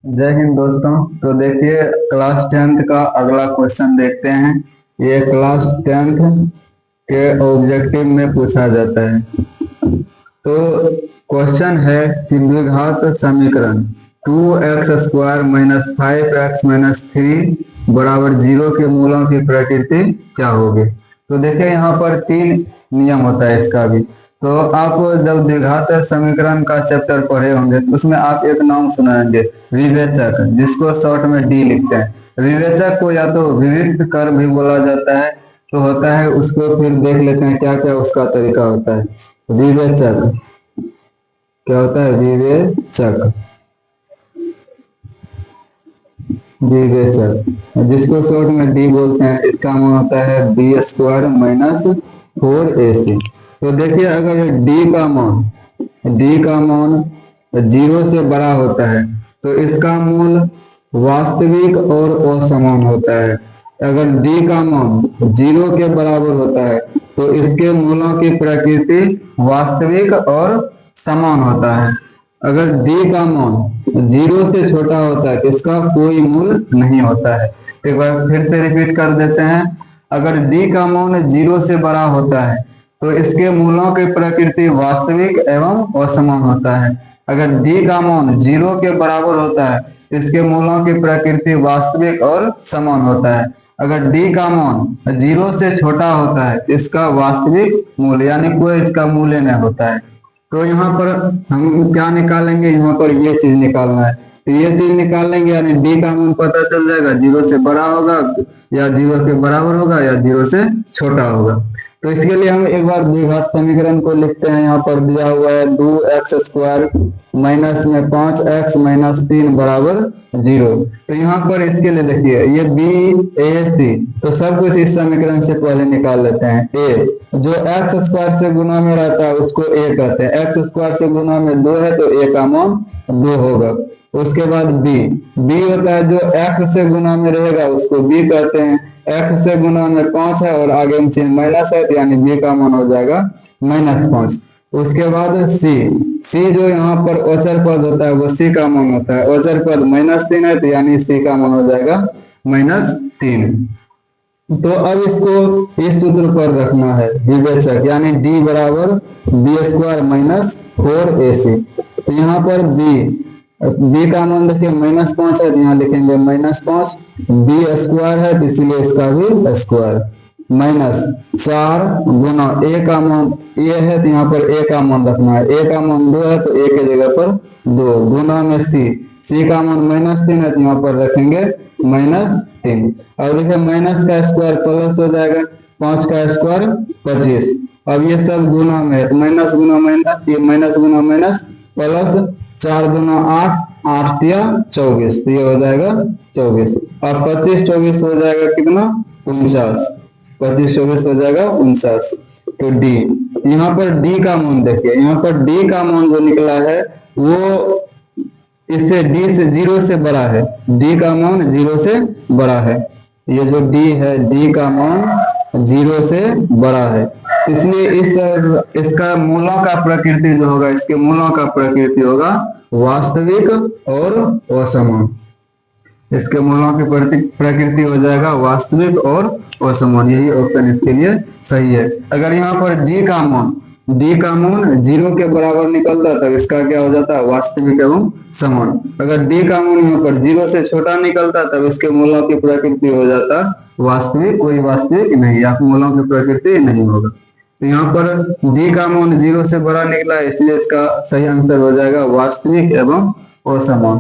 जय हिंद दोस्तों। तो देखिए, क्लास 10th का अगला क्वेश्चन देखते हैं। ये क्लास 10th के ऑब्जेक्टिव में पूछा जाता है। तो क्वेश्चन है कि द्विघात समीकरण 2x² - 5x - 3 बराबर 0 के मूलों की प्रकृति क्या होगी। तो देखिए, यहाँ पर 3 नियम होता है इसका भी। तो आप जब द्विघात समीकरण का चैप्टर पढ़े होंगे तो उसमें आप एक नाम सुनेंगे, विवेचक, जिसको शॉर्ट में डी लिखते हैं। विवेचक को या तो विविक्त कर भी बोला जाता है, तो होता है उसको फिर देख लेते हैं क्या क्या उसका तरीका होता है। विवेचक क्या होता है? विवेचक, विवेचक जिसको शॉर्ट में डी बोलते हैं, इसका मान होता है b² - 4ac। तो देखिए, अगर डी का मान 0 से बड़ा होता है तो इसका मूल वास्तविक और असमान होता है। अगर डी का मान 0 के बराबर होता है तो इसके मूलों की प्रकृति वास्तविक और समान होता है। अगर डी का मान 0 से छोटा होता है तो इसका कोई मूल नहीं होता है। एक बार फिर से रिपीट कर देते हैं। अगर डी का मान 0 से बड़ा होता है तो इसके मूलों की प्रकृति वास्तविक एवं असमान होता है। अगर डी का मान 0 के बराबर होता है इसके मूलों की प्रकृति वास्तविक और समान होता है। अगर डी का मान 0 से छोटा होता है इसका वास्तविक मूल्य यानी कोई इसका मूल्य नहीं होता है। तो यहाँ पर हम क्या निकालेंगे? यहाँ पर ये चीज निकालना है। तो ये चीज निकाल लेंगे यानी डी का मान पता चल जाएगा, 0 से बड़ा होगा या 0 के बराबर होगा या 0 से छोटा होगा। तो इसके लिए हम एक बार द्विघात समीकरण को लिखते हैं। यहाँ पर दिया हुआ है 2x² माइनस में 5x - 3 बराबर 0। तो यहाँ पर इसके लिए देखिए, ये b/a/c, तो सब कुछ इस समीकरण से पहले निकाल लेते हैं। a जो x² से गुना में रहता है उसको a कहते हैं। x² से गुना में 2 है तो a का मान 2 होगा। उसके बाद b होता है जो x से गुना में रहेगा उसको b कहते हैं। x से गुना में 5 है और आगे में चिन्ह माइनस है तो यानी b का मान हो जाएगा -5। उसके बाद c जो यहाँ पर अचर पद होता है वो c का मान होता है। अचर पद -3 है तो यानी c का मान हो जाएगा -3। तो अब इसको इस सूत्र पर रखना है, विवेचक यानी d बराबर b² - 4ac। तो यहाँ पर b का मान देखिए -5 है तो यहाँ लिखेंगे -5। b² है तो इसलिए इसका भी स्क्वायर -4 गुना a का मान a है तो यहाँ पर a का मान रखना है। a का मान 2 है तो a के जगह पर 2 गुना में c का मान -3 है तो यहाँ पर रखेंगे -3। अब देखिए माइनस का स्क्वायर प्लस हो जाएगा, 5 का स्क्वायर 25। अब ये सब गुना में है तो माइनस गुना माइनस, ये माइनस गुना माइनस प्लस 4 गुना 8, 8 या 24, तो ये हो जाएगा 24। अब 25 24 हो जाएगा कितना? 49। 25 24 हो जाएगा 49। तो डी, यहाँ पर डी का मान देखिए, यहाँ पर डी का मान जो निकला है वो इससे d से 0 से बड़ा है। d का मान 0 से बड़ा है। ये जो d है d का मान 0 से बड़ा है, इसलिए इसका मूलों का प्रकृति जो होगा, इसके मूलों का प्रकृति होगा वास्तविक और असमान। इसके मूलों की प्रकृति हो जाएगा वास्तविक और असमान। यही ऑप्शन इसके लिए सही है। अगर यहाँ पर d का मान 0 के बराबर निकलता तब इसका क्या हो जाता है? वास्तविक एवं समान। अगर d का मान यहाँ पर 0 से छोटा निकलता तब इसके मूलों की प्रकृति हो जाता वास्तविक, कोई वास्तविक नहीं या मूलों की प्रकृति नहीं होगा। तो यहाँ पर d का मान 0 से बड़ा निकला है इसलिए इसका सही आंसर हो जाएगा वास्तविक एवं असमान।